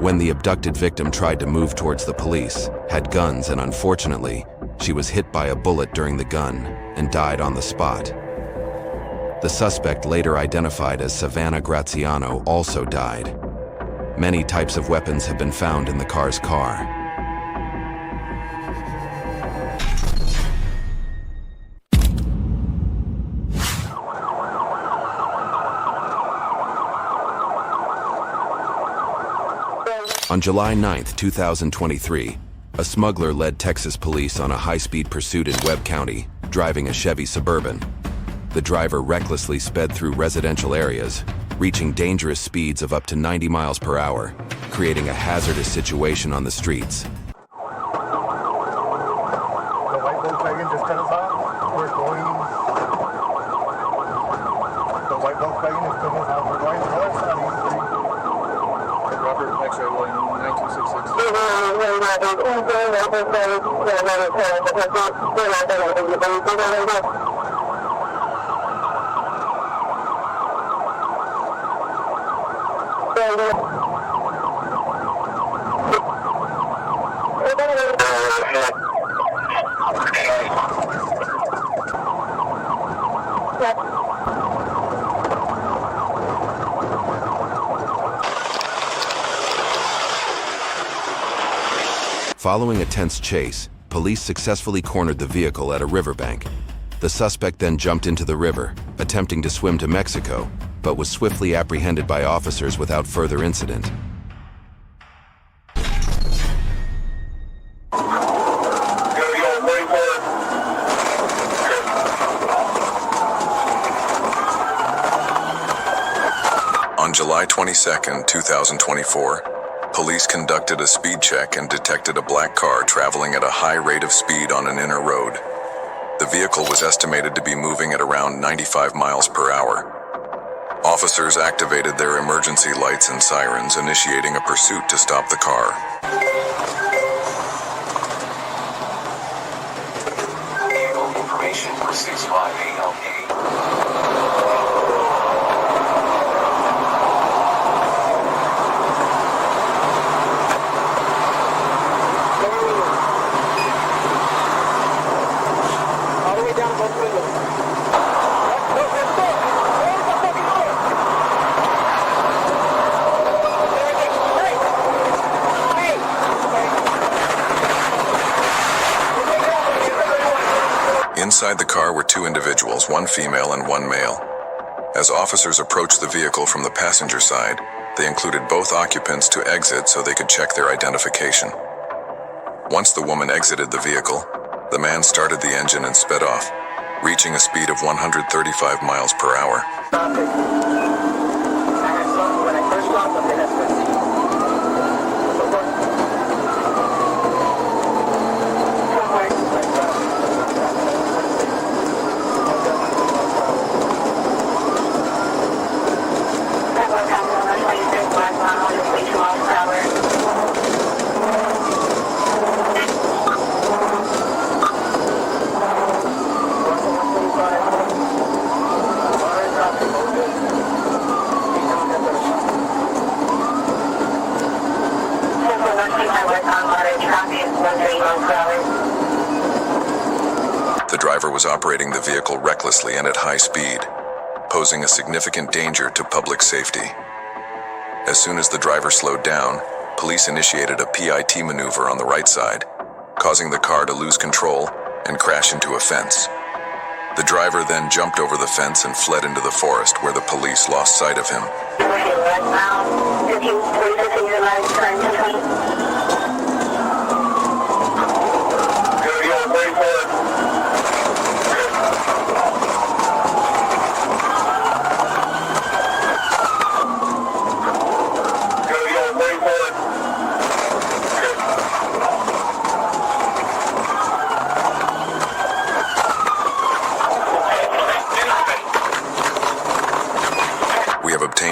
When the abducted victim tried to move towards the police, had guns, and unfortunately, she was hit by a bullet during the gun and died on the spot. The suspect, later identified as Savannah Graziano, also died. Many types of weapons have been found in the car's car. On July 9, 2023, a smuggler led Texas police on a high-speed pursuit in Webb County, driving a Chevy Suburban. The driver recklessly sped through residential areas, reaching dangerous speeds of up to 90 miles per hour, creating a hazardous situation on the streets. The white Volkswagen just cut us off. We're going. The white Volkswagen just cut us off. We're going north on East Street. Robert X-ray William 9266. Following a tense chase, police successfully cornered the vehicle at a riverbank. The suspect then jumped into the river, attempting to swim to Mexico, but was swiftly apprehended by officers without further incident. On July 22, 2024, police conducted a speed check and detected a black car traveling at a high rate of speed on an inner road. The vehicle was estimated to be moving at around 95 miles per hour. Officers activated their emergency lights and sirens, initiating a pursuit to stop the car. Vehicle information for 658LP. Inside the car were two individuals, one female and one male. As officers approached the vehicle from the passenger side, they included both occupants to exit so they could check their identification. Once the woman exited the vehicle, the man started the engine and sped off, reaching a speed of 135 miles per hour. The driver was operating the vehicle recklessly and at high speed, posing a significant danger to public safety. As soon as the driver slowed down, police initiated a PIT maneuver on the right side, causing the car to lose control and crash into a fence. The driver then jumped over the fence and fled into the forest, where the police lost sight of him.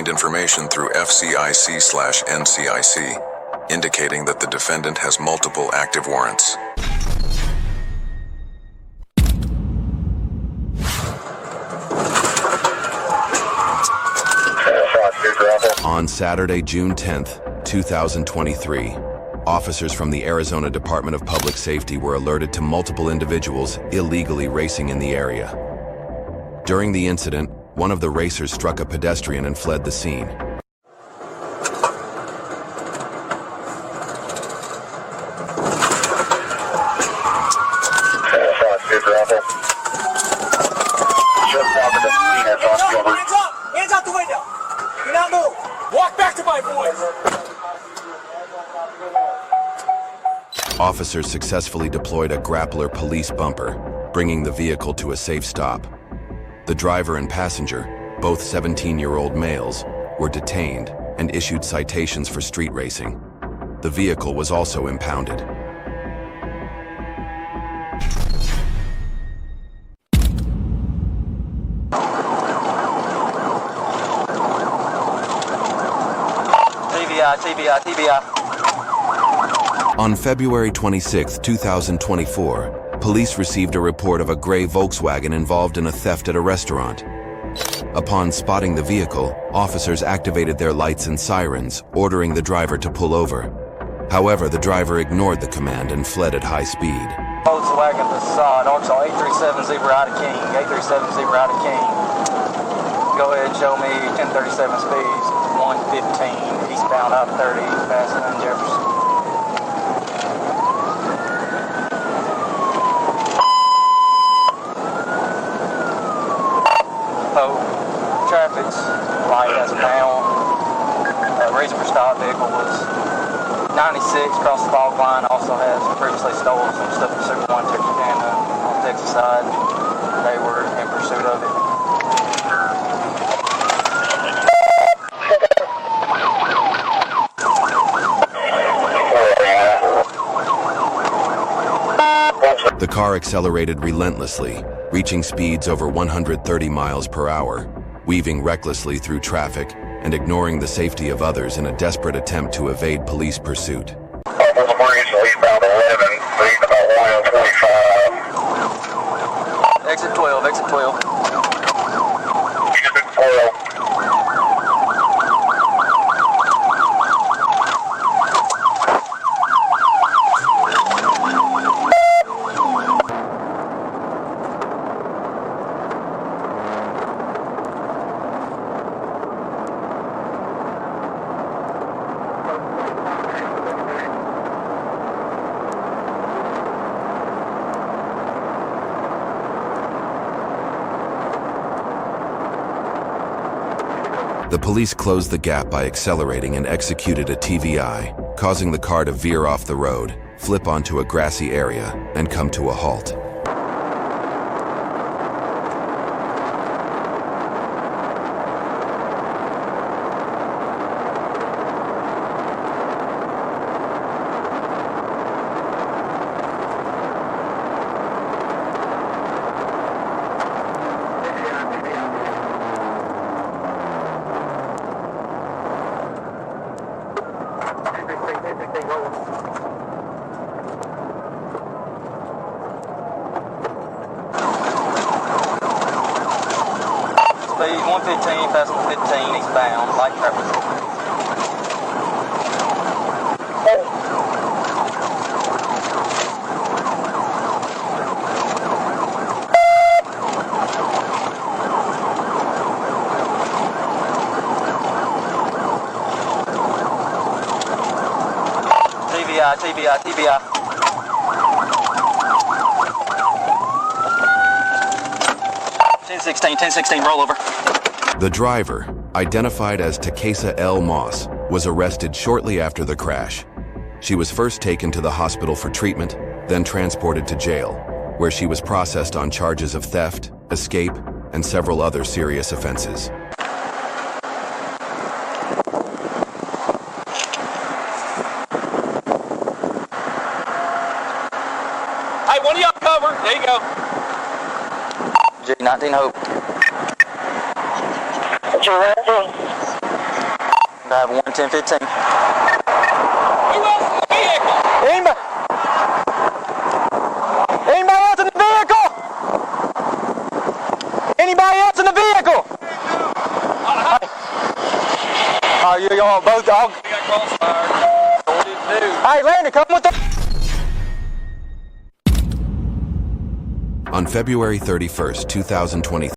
Information through FCIC/NCIC, indicating that the defendant has multiple active warrants. On Saturday, June 10th, 2023, officers from the Arizona Department of Public Safety were alerted to multiple individuals illegally racing in the area. During the incident, one of the racers struck a pedestrian and fled the scene. Hands out the window. Do not move. Walk back to my boys. Officers successfully deployed a grappler police bumper, bringing the vehicle to a safe stop. The driver and passenger, both 17-year-old males, were detained and issued citations for street racing. The vehicle was also impounded. TBI. On February 26, 2024, police received a report of a gray Volkswagen involved in a theft at a restaurant. Upon spotting the vehicle, officers activated their lights and sirens, ordering the driver to pull over. However, the driver ignored the command and fled at high speed. Volkswagen Passat, Arkansas 837 out of King, 837 out of King. Go ahead and show me 1037 speeds, 115, eastbound I-30, passing in Jefferson. Traffic's light has a down. Reason for stop vehicle was 96, crossed the fog line, also has previously stolen some stuff from Super 1 Texarkana on the Texas side. They were in pursuit of it. The car accelerated relentlessly, reaching speeds over 130 miles per hour, weaving recklessly through traffic and ignoring the safety of others in a desperate attempt to evade police pursuit. Exit 12, exit 12. The police closed the gap by accelerating and executed a TVI, causing the car to veer off the road, flip onto a grassy area, and come to a halt. Speed 115, passing 15, eastbound, light traffic. TBI, TBI, TBI. 1016, rollover. The driver, identified as Takesa L. Moss, was arrested shortly after the crash. She was first taken to the hospital for treatment, then transported to jail, where she was processed on charges of theft, escape, and several other serious offenses. Hey, one of y'all cover. There you go. G19 Hope. G19. I have 11015. Who else in the vehicle? Anybody? Anybody else in the vehicle? Anybody else in the vehicle? Oh, you all both dogs? We got crossfire. Hey, Landon, come with the... On February 31st, 2023,